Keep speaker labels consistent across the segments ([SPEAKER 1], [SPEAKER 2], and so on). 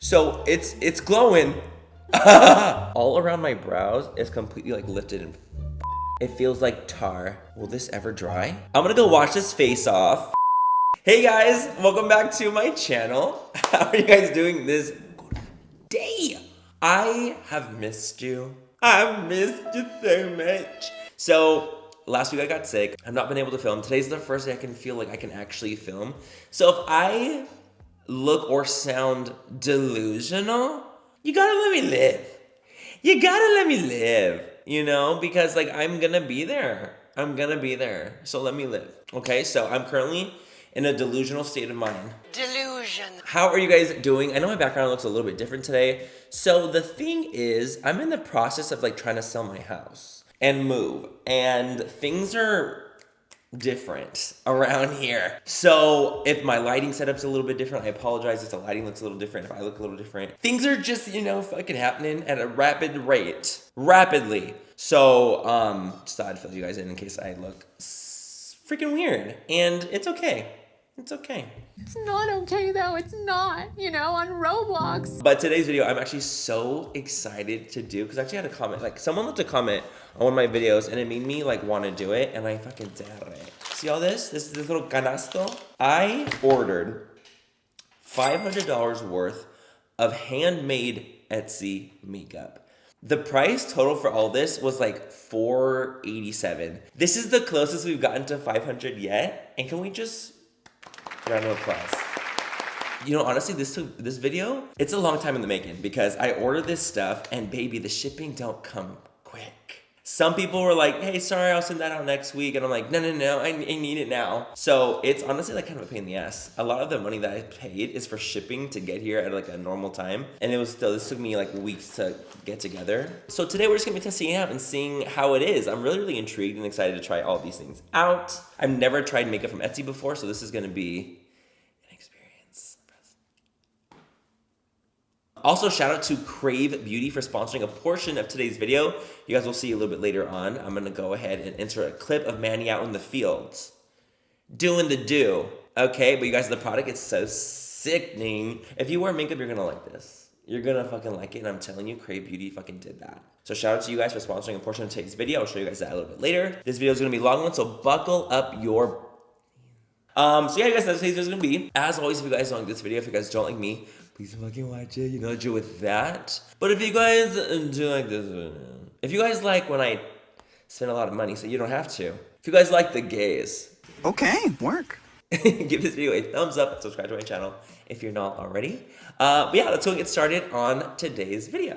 [SPEAKER 1] So it's glowing. All around my brows is completely like lifted and it feels like tar. Will this ever dry? I'm gonna go wash this face off. Hey guys, welcome back to my channel. How are you guys doing this day? I have missed you. I've missed you so much. So last week I got sick. I've not been able to film. Today's the first day I can feel like I can actually film. So if I look or sound delusional, you gotta let me live. You gotta let me live, you know, because like I'm gonna be there. I'm gonna be there. So let me live. Okay, so I'm currently in a delusional state of mind. Delusion. How are you guys doing? I know my background looks a little bit different today. So the thing is, I'm in the process of like trying to sell my house and move, and things are different around here. So if my lighting setup's a little bit different, I apologize if the lighting looks a little different, if I look a little different. Things are just, you know, fucking happening at a rapid rate. Rapidly. So, just thought I'd fill you guys in case I look freaking weird. And it's okay. It's okay.
[SPEAKER 2] It's not okay though, it's not, you know, on Roblox.
[SPEAKER 1] But today's video, I'm actually so excited to do, because I actually had a comment, like someone left a comment on one of my videos and it made me like want to do it, and I fucking did it. See all this? This is this little canasto? I ordered $500 worth of handmade Etsy makeup. The price total for all this was like $487. This is the closest we've gotten to 500 yet, and can we just round of applause. You know, honestly, this video, it's a long time in the making because I ordered this stuff and baby, the shipping don't come quick. Some people were like, hey, sorry, I'll send that out next week. And I'm like, no, I need it now. So it's honestly like kind of a pain in the ass. A lot of the money that I paid is for shipping to get here at like a normal time. And this took me like weeks to get together. So today we're just gonna be testing it out and seeing how it is. I'm really intrigued and excited to try all these things out. I've never tried makeup from Etsy before, so this is gonna be an experience. Also, shout out to Crave Beauty for sponsoring a portion of today's video. You guys will see a little bit later on. I'm gonna go ahead and insert a clip of Manny out in the fields doing the do. Okay, but you guys, the product is so sickening. If you wear makeup, you're gonna like this. You're gonna fucking like it, and I'm telling you, Crave Beauty fucking did that. So shout out to you guys for sponsoring a portion of today's video. I'll show you guys that a little bit later. This video is gonna be a long one, so buckle up your... So yeah, guys, that's what today's video is gonna be. As always, if you guys don't like this video, if you guys don't like me, please fucking watch it. You know, do with that. But if you guys do like this video, if you guys like when I spend a lot of money, so you don't have to. If you guys like the gays,
[SPEAKER 3] okay, work.
[SPEAKER 1] give this video a thumbs up and subscribe to my channel if you're not already. But yeah, let's go get started on today's video.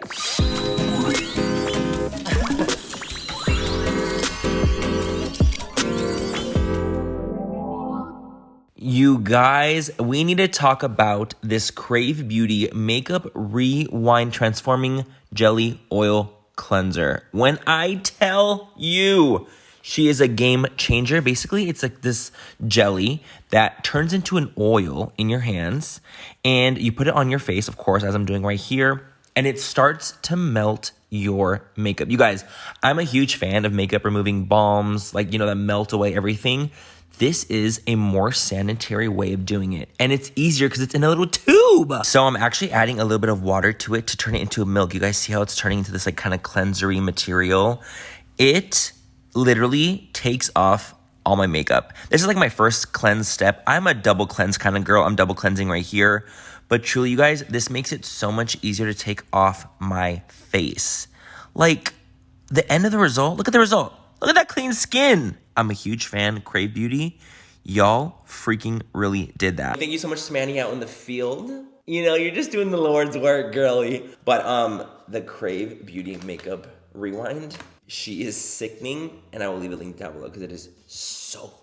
[SPEAKER 1] You guys, we need to talk about this Crave Beauty Makeup Rewind Transforming Jelly Oil Cleanser. When I tell you, she is a game changer. Basically, it's like this jelly that turns into an oil in your hands, and you put it on your face, of course, as I'm doing right here, and it starts to melt your makeup. You guys, I'm a huge fan of makeup removing balms, like, you know, that melt away everything. This is a more sanitary way of doing it. And it's easier because it's in a little tube. So I'm actually adding a little bit of water to it to turn it into a milk. You guys see how it's turning into this like kind of cleansery material? It literally takes off all my makeup. This is like my first cleanse step. I'm a double cleanse kind of girl. I'm double cleansing right here. But truly, you guys, this makes it so much easier to take off my face. Like, the end of the result, look at the result. Look at that clean skin. I'm a huge fan of Crave Beauty. Y'all freaking really did that. Thank you so much to Manny out in the field. You know, you're just doing the Lord's work, girly. But the Crave Beauty Makeup Rewind, she is sickening, and I will leave a link down below because it is so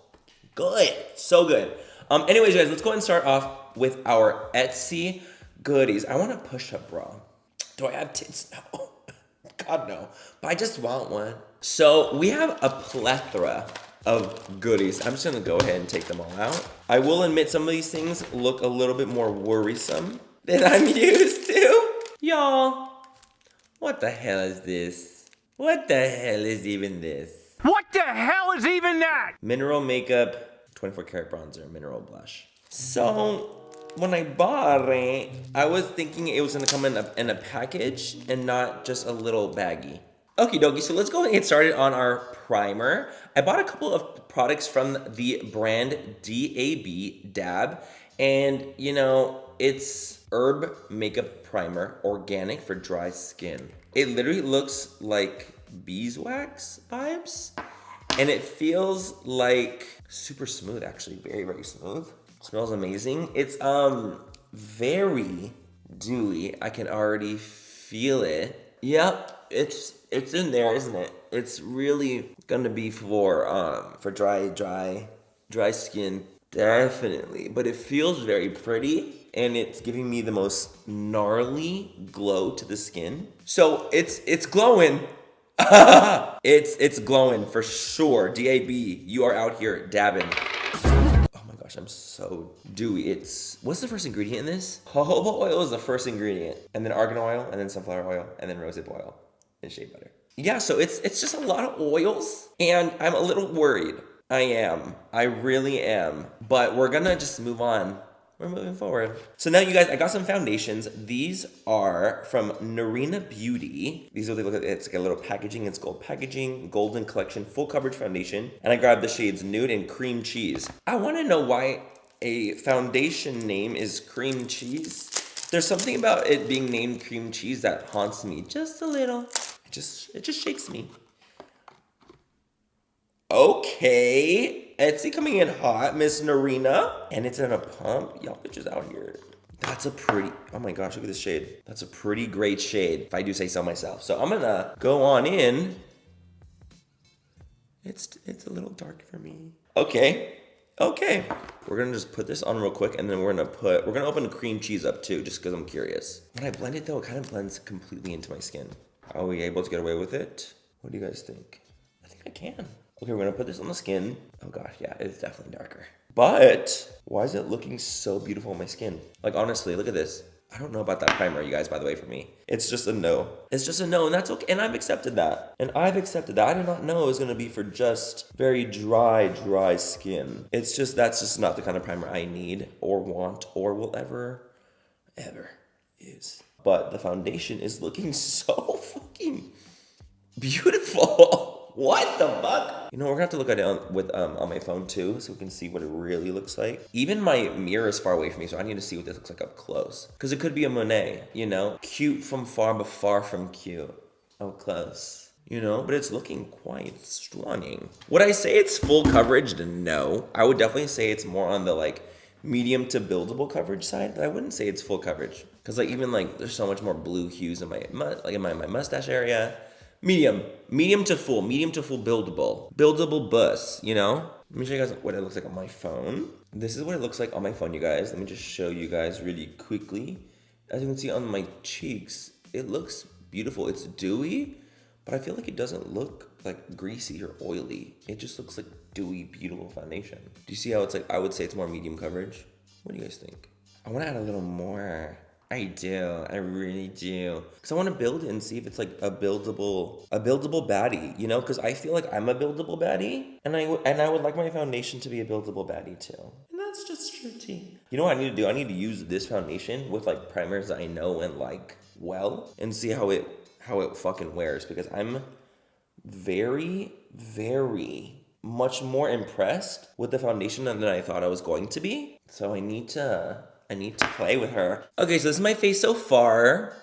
[SPEAKER 1] good. So good. Anyways, guys, let's go ahead and start off with our Etsy goodies. I want a push-up bra. Do I have tits? No. God, no. But I just want one. So we have a plethora of goodies. I'm just gonna go ahead and take them all out. I will admit some of these things look a little bit more worrisome than I'm used to. Y'all, what the hell is this? What the hell is even this?
[SPEAKER 3] What the hell is even that?
[SPEAKER 1] Mineral makeup, 24 karat bronzer, mineral blush. So when I bought it, I was thinking it was gonna come in a package and not just a little baggie. Okie dokie, so let's go ahead and get started on our primer. I bought a couple of products from the brand Dab, and you know, it's herb makeup primer, organic for dry skin. It literally looks like beeswax vibes, and it feels like super smooth, actually, very, very smooth. Smells amazing. It's very dewy. I can already feel it. Yep, it's in there, isn't it? It's really gonna be for dry skin, definitely. But it feels very pretty, and it's giving me the most gnarly glow to the skin. So it's glowing. It's glowing for sure. DAB, you are out here dabbing. Oh my gosh, I'm so dewy. What's the first ingredient in this? Jojoba oil is the first ingredient, and then argan oil, and then sunflower oil, and then rosehip oil, and shea butter. Yeah, so it's just a lot of oils, and I'm a little worried. I really am. But we're gonna just move on. We're moving forward. So now you guys, I got some foundations. These are from Lunar Beauty. These are what they look like. It's like a little packaging. It's gold packaging, golden collection, full coverage foundation. And I grabbed the shades Nude and Cream Cheese. I wanna know why a foundation name is Cream Cheese. There's something about it being named Cream Cheese that haunts me just a little. It just shakes me. Okay. Etsy coming in hot, Miss Narina. And it's in a pump. Y'all bitches out here. That's a pretty, oh my gosh, look at this shade. That's a pretty great shade, if I do say so myself. So I'm gonna go on in. It's a little dark for me. Okay. We're gonna just put this on real quick, and then we're gonna open the cream cheese up too, just because I'm curious. When I blend it though, it kind of blends completely into my skin. Are we able to get away with it? What do you guys think? I think I can. Okay, we're gonna put this on the skin. Oh gosh, yeah, it's definitely darker. But why is it looking so beautiful on my skin? Like honestly, look at this. I don't know about that primer, you guys, by the way, for me. It's just a no. It's just a no, and that's okay. And I've accepted that. I did not know it was gonna be for just very dry skin. That's just not the kind of primer I need or want or will ever use. But the foundation is looking so fucking beautiful. What the fuck? You know, we're gonna have to look at it on my phone too, so we can see what it really looks like. Even my mirror is far away from me, so I need to see what this looks like up close. Because it could be a Monet, you know? Cute from far, but far from cute. Up close. You know, but it's looking quite stunning. Would I say it's full coverage? No. I would definitely say it's more on the like medium to buildable coverage side, but I wouldn't say it's full coverage. Because like even like there's so much more blue hues in my mustache area. Medium to full buildable bus, you know? Let me show you guys what it looks like on my phone. This is what it looks like on my phone, you guys. Let me just show you guys really quickly. As you can see on my cheeks, it looks beautiful. It's dewy, but I feel like it doesn't look like greasy or oily. It just looks like dewy, beautiful foundation. Do you see how it's like, I would say it's more medium coverage? What do you guys think? I want to add a little more. I do. I really do. Because I want to build it and see if it's like a buildable baddie, you know? Because I feel like I'm a buildable baddie, and I would like my foundation to be a buildable baddie too. And that's just shitty. You know what I need to do? I need to use this foundation with like primers that I know and like well, and see how it fucking wears. Because I'm very, very much more impressed with the foundation than I thought I was going to be. So I need to play with her. Okay, so this is my face so far,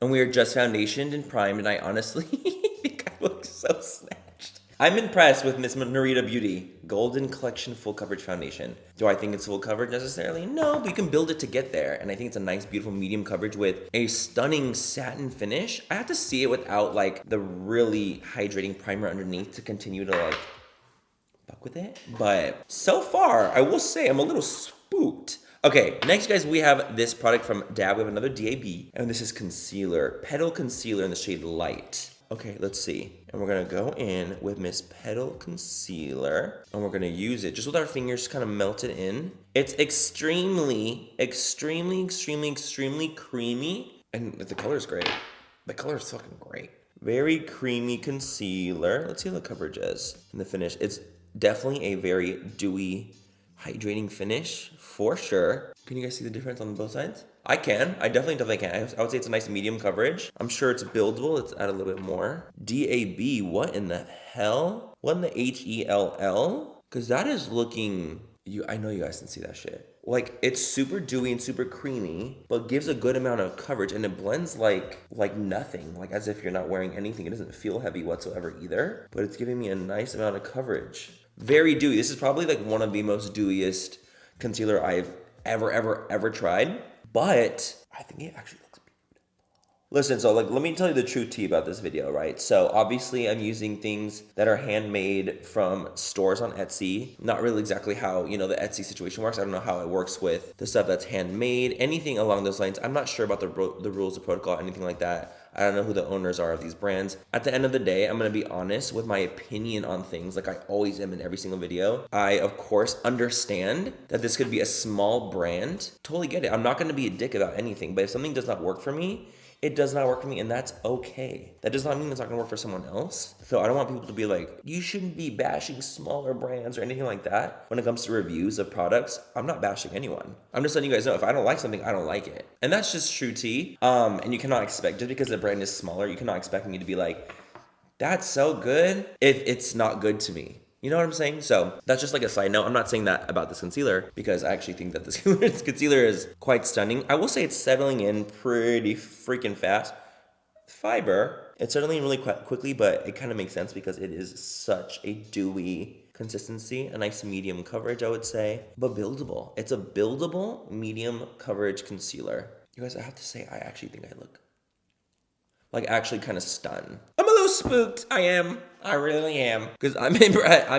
[SPEAKER 1] and we are just foundationed and primed, and I honestly think I look so snatched. I'm impressed with Miss Lunar Beauty Golden Collection Full Coverage Foundation. Do I think it's full coverage necessarily? No, but you can build it to get there, and I think it's a nice, beautiful medium coverage with a stunning satin finish. I have to see it without like the really hydrating primer underneath to continue to like fuck with it. But so far, I will say I'm a little spooked. Okay, next, guys, we have this product from Dab. We have another DAB, and this is concealer. Petal Concealer in the shade Light. Okay, let's see. And we're gonna go in with Miss Petal Concealer, and we're gonna use it just with our fingers, kind of melt it in. It's extremely creamy, and the color is great. The color is fucking great. Very creamy concealer. Let's see how the coverage is and the finish. It's definitely a very dewy, Hydrating finish, for sure. Can you guys see the difference on both sides? I can. I definitely can. I would say it's a nice medium coverage. I'm sure it's buildable. Let's add a little bit more. DAB, what in the hell? What in the HELL? Because that is looking... I know you guys can see that shit. Like, it's super dewy and super creamy, but gives a good amount of coverage, and it blends like nothing, like as if you're not wearing anything. It doesn't feel heavy whatsoever either, but it's giving me a nice amount of coverage. Very dewy. This is probably like one of the most dewiest concealer I've ever tried, but I think it actually looks beautiful. Listen, so like, let me tell you the true tea about this video, right? So obviously I'm using things that are handmade from stores on Etsy. Not really exactly how, you know, the Etsy situation works. I don't know how it works with the stuff that's handmade, anything along those lines. I'm not sure about the rules of protocol, anything like that. I don't know who the owners are of these brands. At the end of the day, I'm gonna be honest with my opinion on things, like I always am in every single video. I, of course, understand that this could be a small brand. Totally get it. I'm not gonna be a dick about anything, but if something does not work for me, it does not work for me, and that's okay. That does not mean it's not gonna work for someone else. So I don't want people to be like, you shouldn't be bashing smaller brands or anything like that. When it comes to reviews of products, I'm not bashing anyone. I'm just letting you guys know, if I don't like something, I don't like it. And that's just true tea. And you cannot expect, just because the brand is smaller, you cannot expect me to be like, that's so good, if it's not good to me. You know what I'm saying? So that's just like a side note. I'm not saying that about this concealer, because I actually think that this concealer is quite stunning. I will say it's settling in pretty freaking fast. Fiber, it's settling in really quickly, but it kind of makes sense because it is such a dewy consistency, a nice medium coverage, I would say, but buildable. It's a buildable medium coverage concealer. You guys, I have to say, I actually think I look like actually kind of stunned. I'm a little spooked. I am. I really am. Because I'm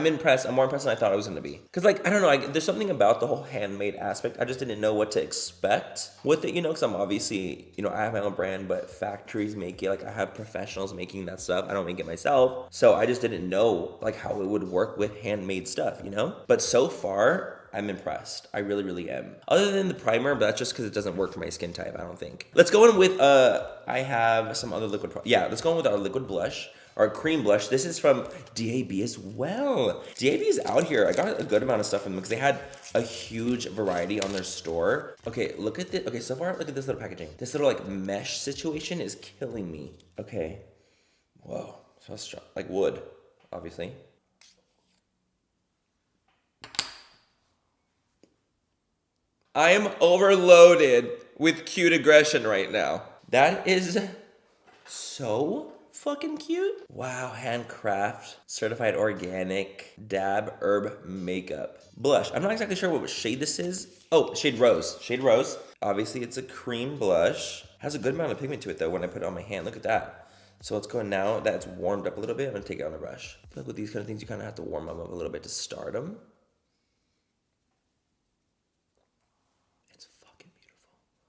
[SPEAKER 1] impressed. I'm more impressed than I thought I was going to be. Because, like, I don't know. There's something about the whole handmade aspect. I just didn't know what to expect with it, you know, because I'm obviously, you know, I have my own brand, but factories make it. Like, I have professionals making that stuff. I don't make it myself. So I just didn't know, like, how it would work with handmade stuff, you know? But so far, I'm impressed. I really, really am. Other than the primer, but that's just because it doesn't work for my skin type, I don't think. Let's go in with, I have some other liquid, yeah, let's go in with our liquid blush, our cream blush. This is from DAB as well. DAB is out here. I got a good amount of stuff from them because they had a huge variety on their store. Okay, look at this. Okay, so far, look at this little packaging. This little, like, mesh situation is killing me. Okay. Whoa, so strong. Like wood, obviously. I am overloaded with cute aggression right now. That is so fucking cute. Wow, handcraft, certified organic, dab herb makeup. Blush, I'm not exactly sure what shade this is. Oh, shade Rose, shade Rose. Obviously it's a cream blush. Has a good amount of pigment to it though when I put it on my hand, look at that. So let's go now that it's warmed up a little bit, I'm gonna take it on the brush. I feel like with these kind of things, you kind of have to warm them up a little bit to start them.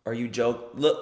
[SPEAKER 1] Are you Look,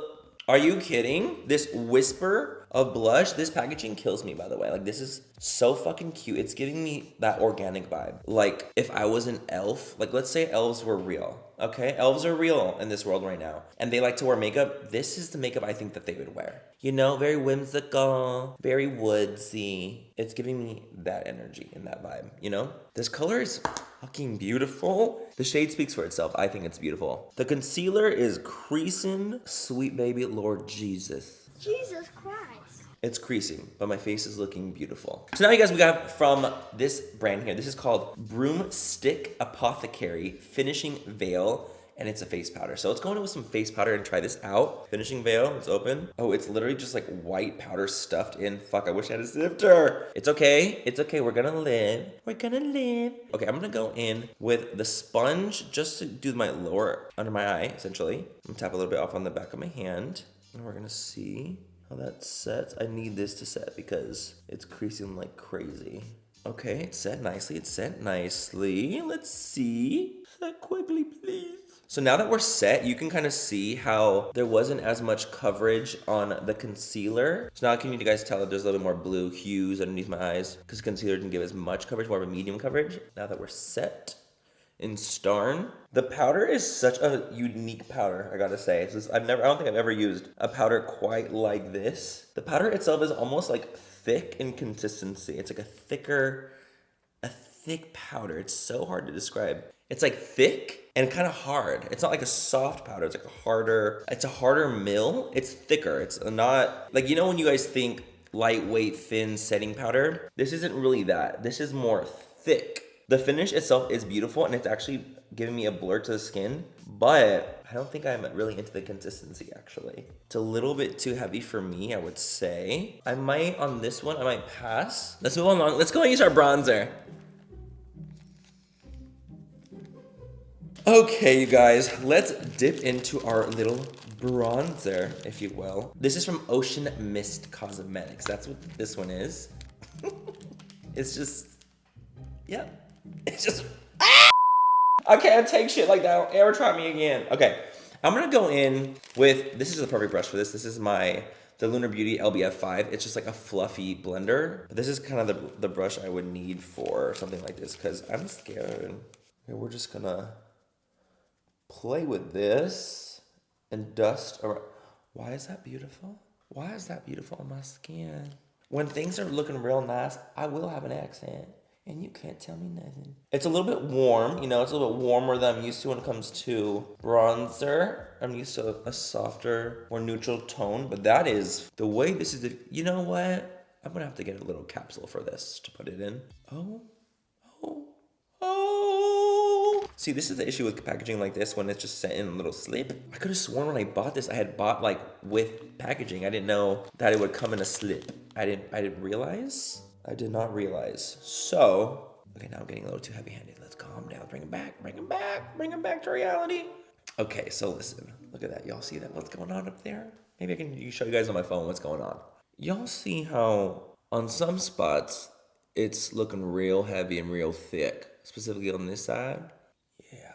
[SPEAKER 1] are you kidding? This whisper of blush, this packaging kills me, by the way. Like, this is so fucking cute. It's giving me that organic vibe. Like, if I was an elf, like, let's say elves were real, okay? Elves are real in this world right now, and they like to wear makeup. This is the makeup I think that they would wear. You know, very whimsical, very woodsy. It's giving me that energy and that vibe, you know? This color is fucking beautiful. The shade speaks for itself. I think it's beautiful. The concealer is creasing. Sweet baby Lord Jesus.
[SPEAKER 4] Jesus Christ.
[SPEAKER 1] It's creasing, but my face is looking beautiful. So now you guys, we got from this brand here. This is called Broomstick Apothecary Finishing Veil, and it's a face powder. So let's go in with some face powder and try this out. Finishing veil, it's open. Oh, it's literally just like white powder stuffed in. Fuck, I wish I had a sifter. It's okay, it's okay, we're gonna live. We're gonna live. Okay, I'm gonna go in with the sponge just to do my lower, under my eye, essentially. I'm gonna tap a little bit off on the back of my hand, and we're gonna see how that sets. I need this to set because it's creasing like crazy. Okay, it's set nicely, it's set nicely. Let's see. Set quickly, please. So now that we're set, you can kind of see how there wasn't as much coverage on the concealer. So now can you guys tell that there's a little bit more blue hues underneath my eyes? Because concealer didn't give as much coverage, more of a medium coverage. Now that we're set in Starn, the powder is such a unique powder, I gotta say. I don't think I've ever used a powder quite like this. The powder itself is almost like thick in consistency. It's like a thick powder. It's so hard to describe. It's like thick and kind of hard. It's not like a soft powder. It's like it's a harder mill. It's thicker. It's not like, you know, when you guys think lightweight, thin setting powder, this isn't really that. This is more thick. The finish itself is beautiful and it's actually giving me a blur to the skin, but I don't think I'm really into the consistency actually. It's a little bit too heavy for me, I would say. I might, on this one, I might pass. Let's move along. Let's go and use our bronzer. Okay, you guys, let's dip into our little bronzer, if you will. This is from Ocean Mist Cosmetics. That's what this one is. It's just, yeah. It's just, I can't take shit like that. Don't ever try me again. Okay, I'm gonna go in with, this is the perfect brush for this. This is the Lunar Beauty LBF5. It's just like a fluffy blender. This is kind of the brush I would need for something like this because I'm scared. Okay, we're just gonna play with this and dust around. Why is that beautiful? Why is that beautiful on my skin? When things are looking real nice, I will have an accent. And you can't tell me nothing. It's a little bit warm, you know, it's a little bit warmer than I'm used to when it comes to bronzer. I'm used to a softer, more neutral tone, but that is, the way this is, you know what? I'm gonna have to get a little capsule for this to put it in. Oh. See, this is the issue with packaging like this when it's just set in a little slip. I could have sworn when I bought this, I had bought like with packaging. I didn't know that it would come in a slip. I didn't realize. I did not realize. So, okay, now I'm getting a little too heavy-handed. Let's calm down. Bring it back to reality. Okay, so listen. Look at that. Y'all see that? What's going on up there? Maybe I can show you guys on my phone what's going on. Y'all see how on some spots it's looking real heavy and real thick, specifically on this side? Yeah.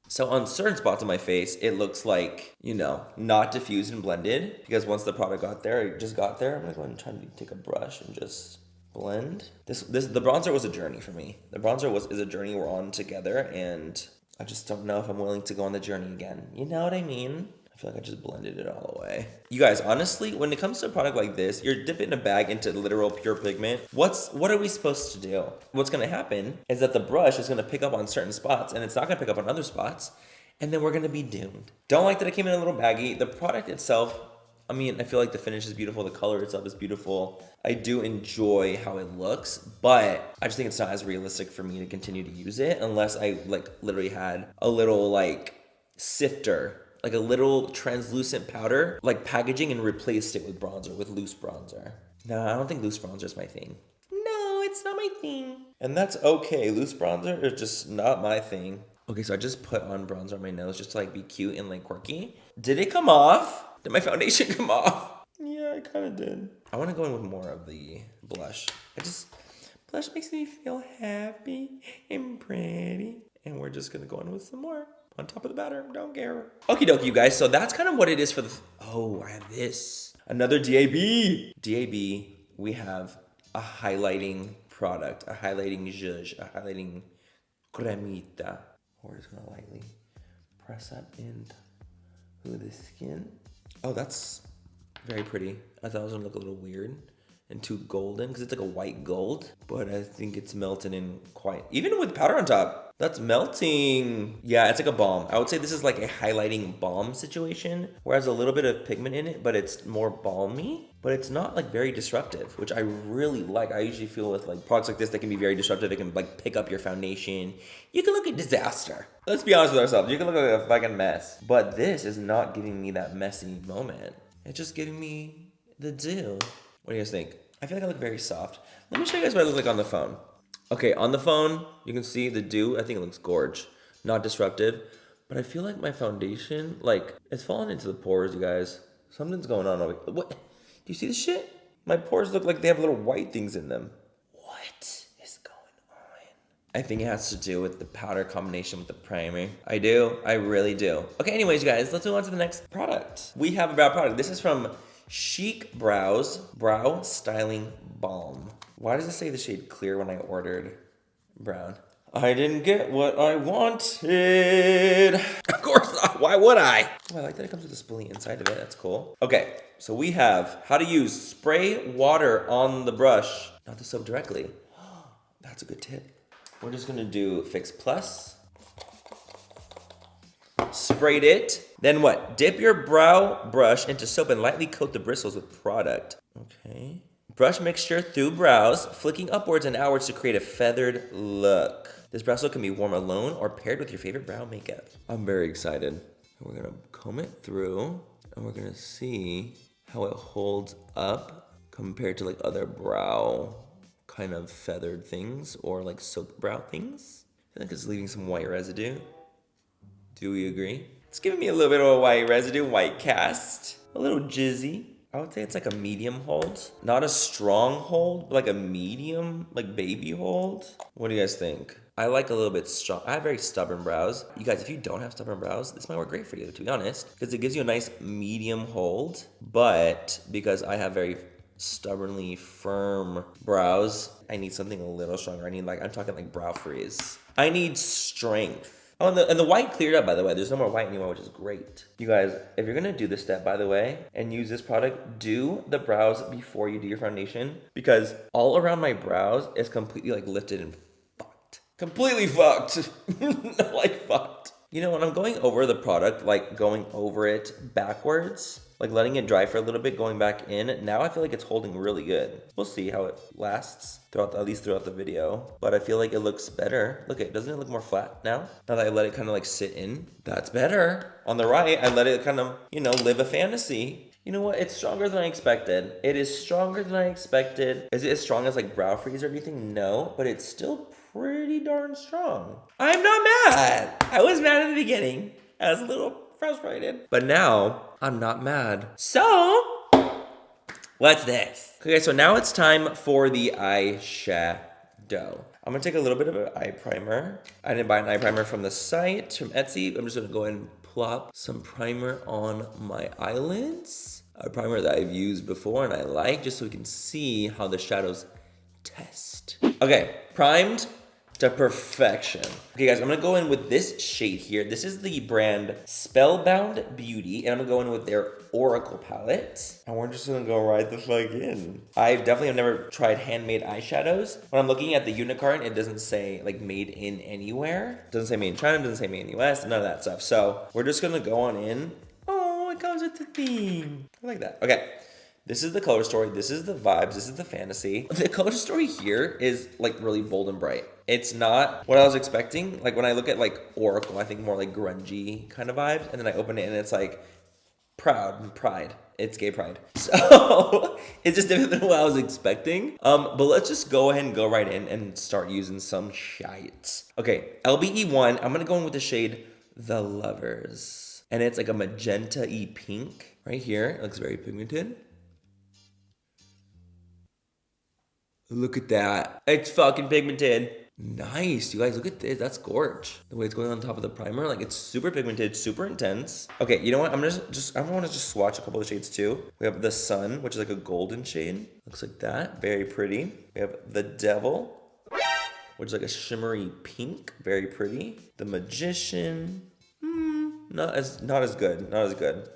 [SPEAKER 1] So on certain spots on my face, it looks like, you know, not diffused and blended, because once the product got there, it just got there. I'm gonna go ahead and try to take a brush and just blend. The bronzer was a journey for me. The bronzer is a journey we're on together, and I just don't know if I'm willing to go on the journey again. You know what I mean? I feel like I just blended it all away. You guys, honestly, when it comes to a product like this, you're dipping a bag into literal pure pigment. What are we supposed to do? What's gonna happen is that the brush is gonna pick up on certain spots and it's not gonna pick up on other spots, and then we're gonna be doomed. Don't like that it came in a little baggy. The product itself, I mean, I feel like the finish is beautiful, the color itself is beautiful. I do enjoy how it looks, but I just think it's not as realistic for me to continue to use it unless I like literally had a little like sifter, like a little translucent powder, like packaging, and replaced it with bronzer, with loose bronzer. No, I don't think loose bronzer is my thing. No, it's not my thing. And that's okay. Loose bronzer is just not my thing. Okay, so I just put on bronzer on my nose just to like be cute and like quirky. Did it come off? Did my foundation come off? Yeah, it kind of did. I want to go in with more of the blush. Blush makes me feel happy and pretty. And we're just gonna go in with some more on top of the batter. Don't care. Okie dokie, you guys. So that's kind of what it is for the, oh, I have this. Another DAB. DAB, we have a highlighting product, a highlighting zhuzh, a highlighting cremita. We're just gonna lightly press that into the skin. Oh, that's very pretty. I thought it was gonna look a little weird and too golden because it's like a white gold, but I think it's melting in quite, even with powder on top, that's melting. Yeah, it's like a balm. I would say this is like a highlighting balm situation, where it has a little bit of pigment in it, but it's more balmy, but it's not like very disruptive, which I really like. I usually feel with like products like this, they can be very disruptive. It can like pick up your foundation. You can look at disaster. Let's be honest with ourselves. You can look like a fucking mess, but this is not giving me that messy moment. It's just giving me the dew. What do you guys think? I feel like I look very soft. Let me show you guys what I look like on the phone. Okay, on the phone, you can see the dew. I think it looks gorge. Not disruptive. But I feel like my foundation, like, it's falling into the pores, you guys. Something's going on over here. What? Do you see this shit? My pores look like they have little white things in them. What is going on? I think it has to do with the powder combination with the primer. I do. I really do. Okay, anyways, you guys, let's move on to the next product. We have a brow product. This is from Chic Brows Brow Styling Balm. Why does it say the shade clear when I ordered brown? I didn't get what I wanted. Of course not. Why would I? Oh, I like that it comes with a spoolie inside of it. That's cool. Okay, so we have how to use spray water on the brush, not the soap directly. That's a good tip. We're just gonna do Fix Plus sprayed it. Then what? Dip your brow brush into soap and lightly coat the bristles with product. Okay. Brush mixture through brows, flicking upwards and outwards to create a feathered look. This brow silk can be worn alone or paired with your favorite brow makeup. I'm very excited. We're gonna comb it through and we're gonna see how it holds up compared to like other brow kind of feathered things or like soap brow things. I think it's leaving some white residue. Do we agree? It's giving me a little bit of a white residue, white cast. A little jizzy. I would say it's like a medium hold. Not a strong hold, but like a medium, like baby hold. What do you guys think? I like a little bit strong. I have very stubborn brows. You guys, if you don't have stubborn brows, this might work great for you, to be honest, because it gives you a nice medium hold. But because I have very stubbornly firm brows, I need something a little stronger. I need I'm talking like brow freeze. I need strength. Oh, and the white cleared up, by the way. There's no more white anymore, which is great. You guys, if you're gonna do this step, by the way, and use this product, do the brows before you do your foundation, because all around my brows is completely like lifted and fucked. Completely fucked. Like fucked. You know, when I'm going over the product, like going over it backwards, like letting it dry for a little bit, going back in, now I feel like it's holding really good. We'll see how it lasts at least throughout the video, but I feel like it looks better. Look, doesn't it look more flat now? Now that I let it kind of like sit in, that's better. On the right, I let it kind of, live a fantasy. You know what? It's stronger than I expected. It is stronger than I expected. Is it as strong as like brow freeze or anything? No, but it's still pretty darn strong. I'm not mad. I was mad at the beginning. I was a little frustrated, but now I'm not mad. So, what's this? Okay, so now it's time for the eyeshadow. I'm gonna take a little bit of an eye primer. I didn't buy an eye primer from the site, from Etsy. I'm just gonna go ahead and plop some primer on my eyelids. A primer that I've used before and I like, just so we can see how the shadows test. Okay, primed to perfection. Okay guys, I'm gonna go in with this shade here. This is the brand Spellbound Beauty, and I'm gonna go in with their Oracle palette. And we're just gonna go right the fuck in. I definitely have never tried handmade eyeshadows. When I'm looking at the unit card, it doesn't say like made in anywhere. It doesn't say made in China, it doesn't say made in the US, none of that stuff. So we're just gonna go on in. Oh, it comes with the theme. I like that. Okay. This is the color story, this is the vibes, this is the fantasy. The color story here is like really bold and bright. It's not what I was expecting. Like when I look at like Oracle, I think more like grungy kind of vibes. And then I open it and it's like pride. It's gay pride. So it's just different than what I was expecting. But let's just go ahead and go right in and start using some shites. Okay, LBE1, I'm gonna go in with the shade The Lovers. And it's like a magenta-y pink right here. It looks very pigmented. Look at that. It's fucking pigmented. Nice, you guys, look at this. That's gorge. The way it's going on top of the primer, like it's super pigmented, super intense. Okay, you know what? I want to just swatch a couple of shades too. We have the Sun, which is like a golden shade. Looks like that, very pretty. We have the Devil, which is like a shimmery pink, very pretty. The Magician, not as good.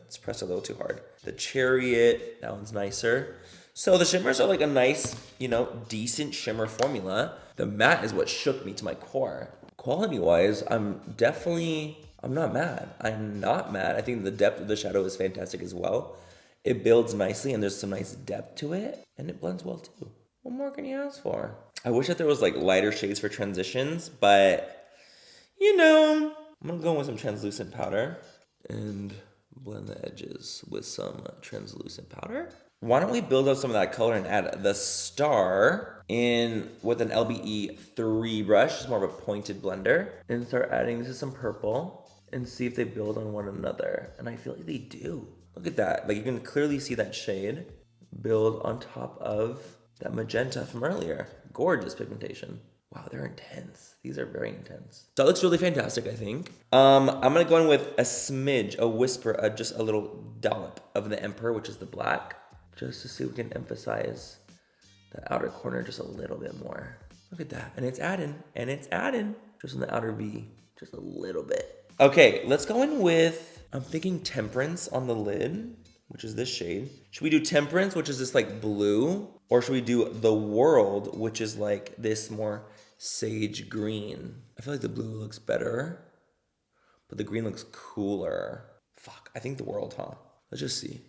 [SPEAKER 1] It's pressed a little too hard. The Chariot, that one's nicer. So the shimmers are like a nice, decent shimmer formula. The matte is what shook me to my core. Quality-wise, I'm not mad. I'm not mad. I think the depth of the shadow is fantastic as well. It builds nicely and there's some nice depth to it. And it blends well too. What more can you ask for? I wish that there was like lighter shades for transitions, but I'm gonna go in with some translucent powder and blend the edges with some translucent powder. Why don't we build up some of that color and add the star in with an LBE3 brush, it's more of a pointed blender, and start adding this is some purple and see if they build on one another. And I feel like they do. Look at that. Like you can clearly see that shade build on top of that magenta from earlier. Gorgeous pigmentation. Wow, they're intense. These are very intense. So it looks really fantastic, I think. I'm gonna go in with a smidge, a whisper, just a little dollop of the Emperor, which is the black. Just to see if we can emphasize the outer corner just a little bit more. Look at that. And it's adding. Just on the outer V, just a little bit. Okay, let's go in with, I'm thinking Temperance on the lid, which is this shade. Should we do Temperance, which is this like blue? Or should we do The World, which is like this more sage green? I feel like the blue looks better. but the green looks cooler. Fuck, I think the world, huh? Let's just see.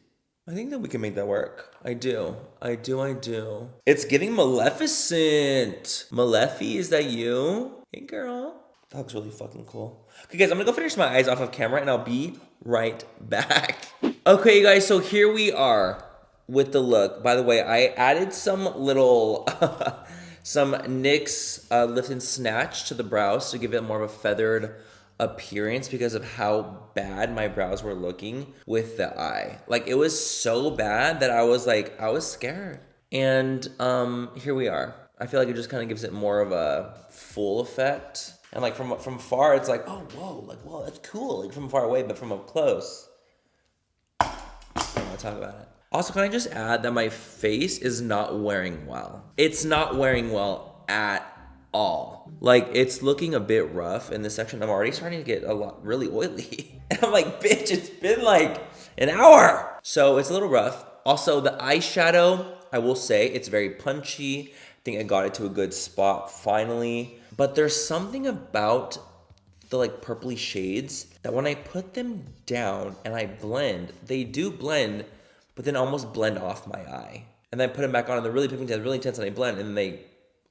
[SPEAKER 1] I think that we can make that work. I do. It's giving Maleficent. Malefi, is that you? Hey, girl. That looks really fucking cool. Okay, guys, I'm gonna go finish my eyes off of camera and I'll be right back. Okay, guys, so here we are with the look. By the way, I added some little, some NYX Lift and Snatch to the brows to give it more of a feathered appearance because of how bad my brows were looking with the eye. Like, it was so bad that I was scared. And here we are. I feel like it just kind of gives it more of a full effect. And like from far, it's like, oh, whoa, that's cool. Like from far away, but from up close, I don't want to talk about it. Also, can I just add that my face is not wearing well? It's not wearing well at all. Like, it's looking a bit rough in this section. I'm already starting to get really oily. And I'm like, bitch, it's been like an hour. So it's a little rough. Also, the eyeshadow, I will say, it's very punchy. I think I got it to a good spot finally. But there's something about the like purpley shades that when I put them down and I blend, they do blend, but then almost blend off my eye. And then I put them back on and they're really intense and I blend and then they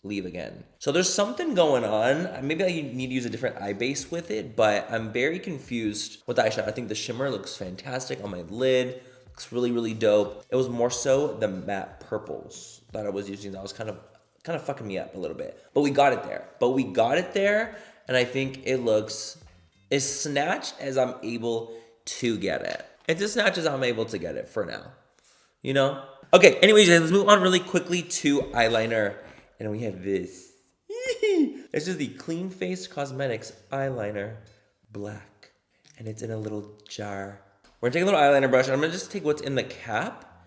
[SPEAKER 1] leave again. So there's something going on. Maybe I need to use a different eye base with it, but I'm very confused with the eyeshadow. I think the shimmer looks fantastic on my lid. Looks really, really dope. It was more so the matte purples that I was using that was kind of fucking me up a little bit. But we got it there. And I think it looks as snatched as I'm able to get it. It's as snatched as I'm able to get it for now. You know? Okay, anyways, let's move on really quickly to eyeliner. And we have this. This is the Clean Face Cosmetics eyeliner, black. And it's in a little jar. We're gonna take a little eyeliner brush. And I'm gonna just take what's in the cap.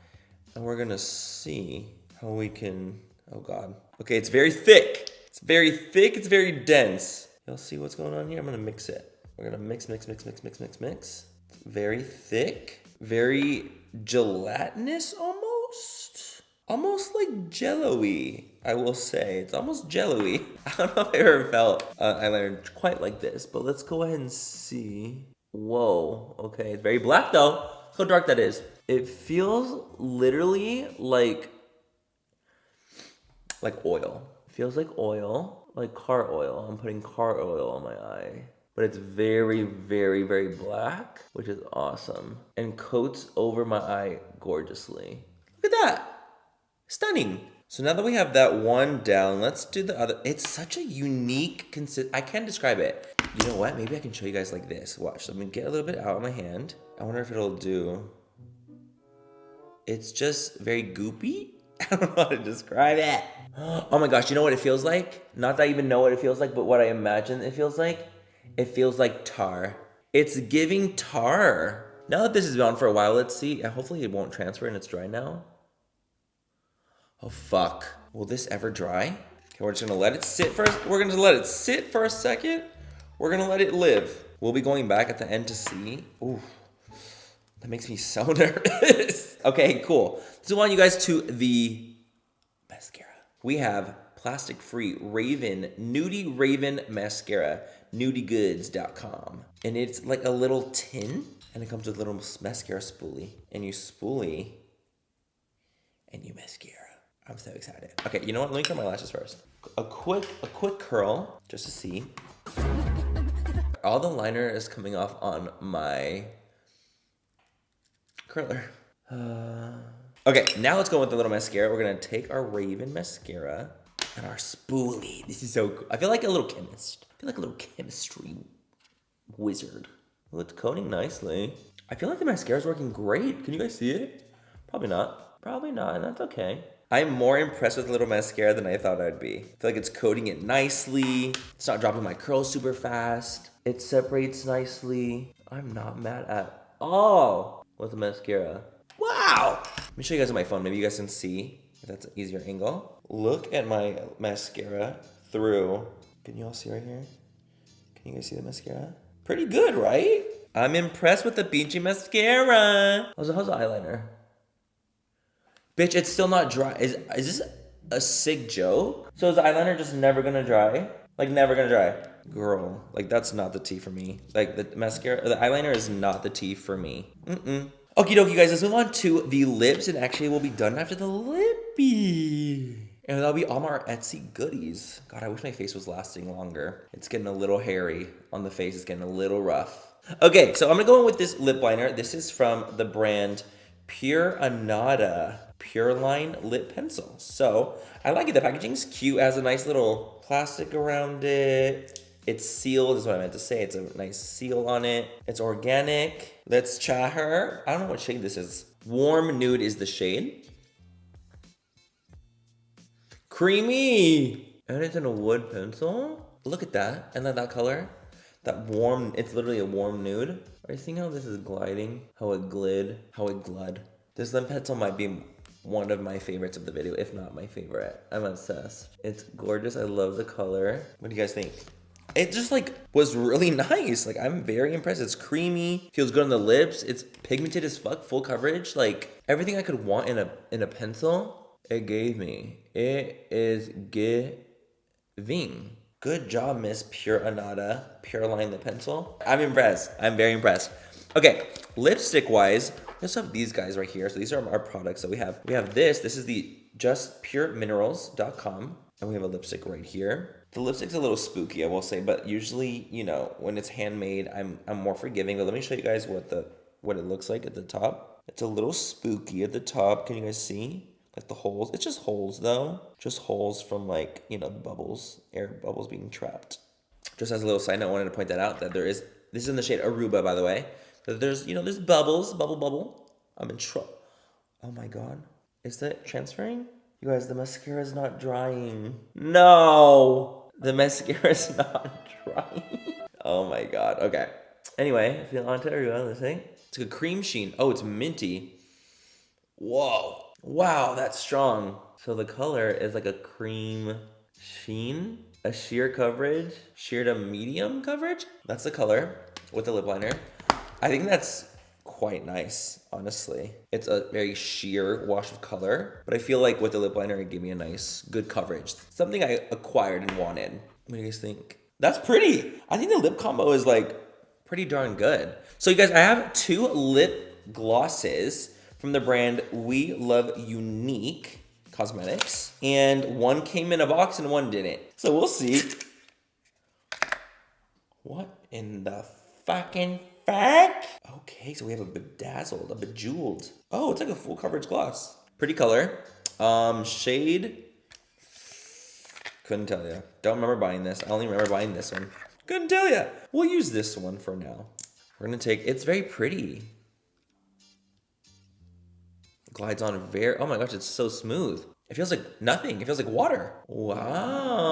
[SPEAKER 1] And we're gonna see how we can, oh God. Okay, it's very thick. It's very dense. You'll see what's going on here. I'm gonna mix it. We're gonna mix. It's very thick, very gelatinous almost. Almost like jello-y, I will say. It's almost jello-y. I don't know if I ever felt eyeliner quite like this, but let's go ahead and see. Whoa, okay, it's very black though. Look how dark that is. It feels literally like oil. It feels like oil, like car oil. I'm putting car oil on my eye. But it's very, very, very black, which is awesome. And coats over my eye gorgeously. Look at that. Stunning. So now that we have that one down, let's do the other. It's such a unique, I can't describe it. You know what? Maybe I can show you guys like this. Watch, let me get a little bit out of my hand. I wonder if it'll do. It's just very goopy. I don't know how to describe it. Oh my gosh, you know what it feels like? Not that I even know what it feels like, but what I imagine it feels like? It feels like tar. It's giving tar. Now that this has been on for a while, let's see. Hopefully it won't transfer and it's dry now. Oh fuck. Will this ever dry? Okay, we're just gonna let it sit first. We're gonna let it sit for a second. We're gonna let it live. We'll be going back at the end to see. Ooh, that makes me so nervous. Okay, cool. So I want you guys to the mascara. We have plastic-free Nude Raven mascara, nudegoods.com. And it's like a little tin, and it comes with a little mascara spoolie. And you spoolie, and you mascara. I'm so excited. Okay, you know what? Let me curl my lashes first. A quick curl, just to see. All the liner is coming off on my curler. Okay, now let's go with the little mascara. We're gonna take our Raven mascara and our spoolie. This is so cool. I feel like a little chemist. I feel like a little chemistry wizard. Well, it's coating nicely. I feel like the mascara is working great. Can you guys see it? Probably not. Probably not, and that's okay. I'm more impressed with the little mascara than I thought I'd be. I feel like it's coating it nicely. It's not dropping my curls super fast. It separates nicely. I'm not mad at all with the mascara. Wow! Let me show you guys on my phone. Maybe you guys can see if that's an easier angle. Look at my mascara through. Can you all see right here? Can you guys see the mascara? Pretty good, right? I'm impressed with the beachy mascara. How's the eyeliner? Bitch, it's still not dry. Is this a sick joke? So is the eyeliner just never gonna dry? Like never gonna dry? Girl, like that's not the tea for me. Like the mascara, the eyeliner is not the tea for me. Okie dokie, guys, let's move on to the lips, and actually we'll be done after the lippy. And that'll be all our Etsy goodies. God, I wish my face was lasting longer. It's getting a little hairy on the face. It's getting a little rough. Okay, so I'm gonna go in with this lip liner. This is from the brand Pure Anada Pure Line Lip Pencil. So I like it. The packaging's cute. It has a nice little plastic around it. It's sealed, is what I meant to say. It's a nice seal on it. It's organic. Let's try her. I don't know what shade this is. Warm Nude is the shade. Creamy. And it's in a wood pencil. Look at that. And then that color. That warm, it's literally a warm nude. Are you seeing how this is gliding? How it glid? This lip pencil might be one of my favorites of the video, if not my favorite. I'm obsessed. It's gorgeous. I love the color. What do you guys think? It just like was really nice. Like I'm very impressed. It's creamy, feels good on the lips. It's pigmented as fuck, full coverage. Like everything I could want in a pencil, it gave me. It is giving. Good job, Miss Pure Anada, Pure Line Lip Pencil. I'm impressed. I'm very impressed. Okay, lipstick wise, let's have these guys right here. So these are our products that we have. We have this. This is the justpureminerals.com, and we have a lipstick right here. The lipstick's a little spooky, I will say, but usually, you know, when it's handmade, I'm more forgiving. But let me show you guys what it looks like at the top. It's a little spooky at the top. Can you guys see? Like the holes. It's just holes though. Just holes from like, you know, bubbles, air bubbles being trapped. Just as a little side note, I wanted to point that out that this is in the shade Aruba, by the way. That there's bubbles, bubble. I'm in trouble. Oh my God. Is that transferring? You guys, the mascara is not drying. No, the mascara is not drying. Oh my God. Okay. Anyway, if you're on to Aruba, let's see. It's like a cream sheen. Oh, it's minty. Whoa. Wow, that's strong. So the color is like a cream sheen, a sheer coverage, sheer to medium coverage. That's the color with the lip liner. I think that's quite nice, honestly. It's a very sheer wash of color, but I feel like with the lip liner, it gave me a nice, good coverage. Something I acquired and wanted. What do you guys think? That's pretty. I think the lip combo is like pretty darn good. So you guys, I have 2 lip glosses from the brand We Love Unique Cosmetics. And one came in a box and one didn't. So we'll see. What in the fucking fuck? Okay, so we have a bedazzled, a bejeweled. Oh, it's like a full coverage gloss. Pretty color. Shade. Couldn't tell you. Don't remember buying this. I only remember buying this one. Couldn't tell you. We'll use this one for now. We're gonna take, it's very pretty. Glides on very, oh my gosh, it's so smooth. It feels like nothing. It feels like water. Wow.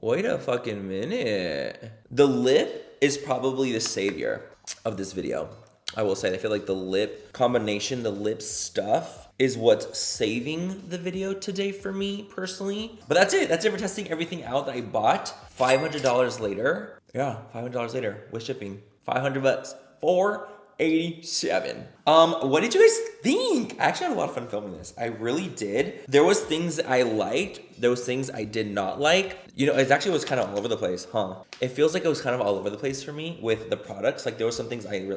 [SPEAKER 1] Wait a fucking minute. The lip is probably the savior of this video. I will say, I feel like the lip combination, the lip stuff is what's saving the video today for me personally. But that's it. That's it for testing everything out that I bought. $500 later. Yeah, $500 later with shipping. 500 bucks. $487. What did you guys think? I actually had a lot of fun filming this. I really did. There was things that I liked. There was things I did not like. You know, it actually was kind of all over the place, huh? It feels like it was kind of all over the place for me with the products. Like there were some things I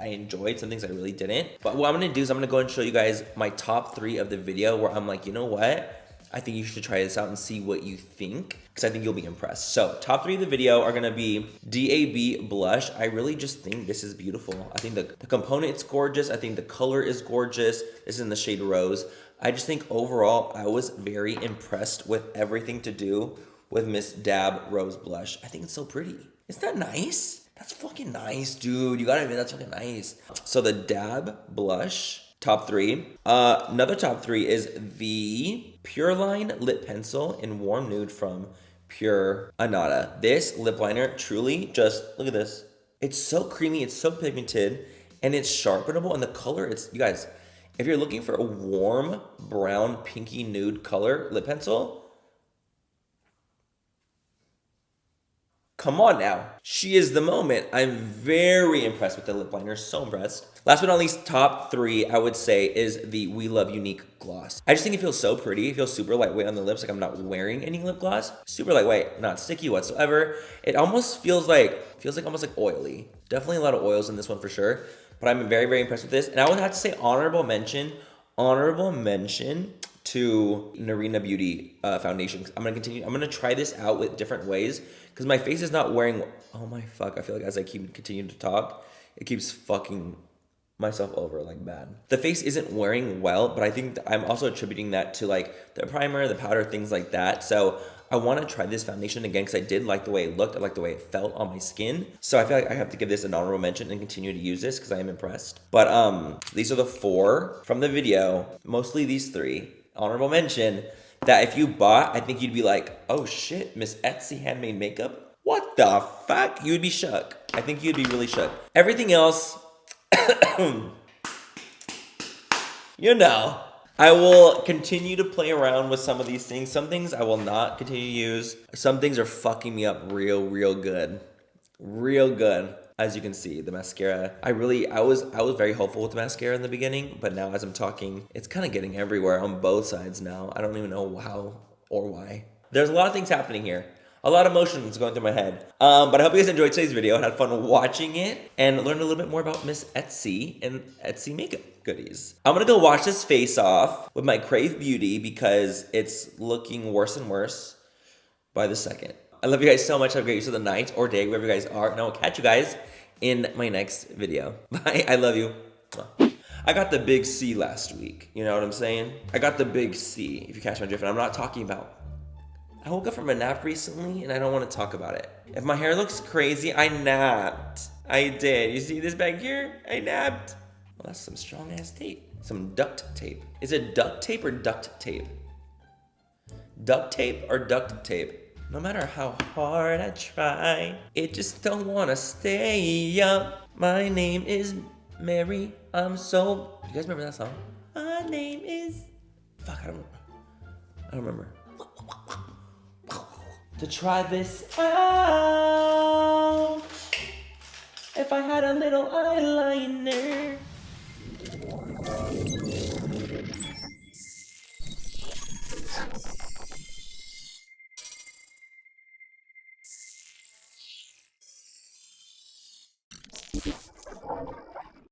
[SPEAKER 1] enjoyed, some things I really didn't. But what I'm gonna do is I'm gonna go and show you guys my top 3 of the video where I'm like, you know what? I think you should try this out and see what you think, because I think you'll be impressed. So top 3 of the video are gonna be DAB blush. I really just think this is beautiful. I think the component is gorgeous. I think the color is gorgeous. This is in the shade Rose. I just think overall, I was very impressed with everything to do with Miss Dab Rose Blush. I think it's so pretty. Isn't that nice? That's fucking nice, dude. You gotta admit, that's fucking nice. So the Dab Blush, top 3. Another top 3 is the Pure Line Lip Pencil in Warm Nude from Pure Anada. This lip liner truly just, look at this. It's so creamy, it's so pigmented, and it's sharpenable, and the color, you guys, if you're looking for a warm, brown, pinky nude color lip pencil, Come on now. She is the moment. I'm very impressed with the lip liner. So impressed. Last but not least, top 3, I would say, is the We Love Unique gloss. I just think it feels so pretty. It feels super lightweight on the lips, like I'm not wearing any lip gloss. Super lightweight, not sticky whatsoever. It almost feels almost like oily. Definitely a lot of oils in this one for sure. But I'm very, very impressed with this. And I would have to say honorable mention to Lunar Beauty foundation. I'm gonna try this out with different ways because my face is not wearing. Oh my fuck! I feel like as I keep continuing to talk, it keeps fucking myself over like bad. The face isn't wearing well, but I think I'm also attributing that to like the primer, the powder, things like that. So I want to try this foundation again because I did like the way it looked. I like the way it felt on my skin. So I feel like I have to give this an honorable mention and continue to use this because I am impressed. But these are the 4 from the video. Mostly these 3. Honorable mention that if you bought, I think you'd be like, oh shit, Miss Etsy handmade makeup? What the fuck? You would be shook. I think you'd be really shook. Everything else, you know, I will continue to play around with some of these things. Some things I will not continue to use. Some things are fucking me up real good. Real good. As you can see, the mascara, I was very hopeful with the mascara in the beginning, but now as I'm talking, it's kind of getting everywhere on both sides now. I don't even know how or why. There's a lot of things happening here. A lot of emotions going through my head. But I hope you guys enjoyed today's video and had fun watching it and learned a little bit more about Miss Etsy and Etsy makeup goodies. I'm gonna go wash this face off with my Crave Beauty because it's looking worse and worse by the second. I love you guys so much. Have a great use of the night or day, wherever you guys are. And I will catch you guys in my next video. Bye. I love you. I got the big C last week. You know what I'm saying? I got the big C, if you catch my drift. And I'm not talking about... I woke up from a nap recently, and I don't want to talk about it. If my hair looks crazy, I napped. I did. You see this back here? I napped. Well, that's some strong-ass tape. Some duct tape. Is it duct tape or duct tape? Duct tape or duct tape? No matter how hard I try, it just don't wanna stay up. My name is Mary, I'm so... You guys remember that song? My name is... Fuck, I don't remember. To try this out, if I had a little eyeliner.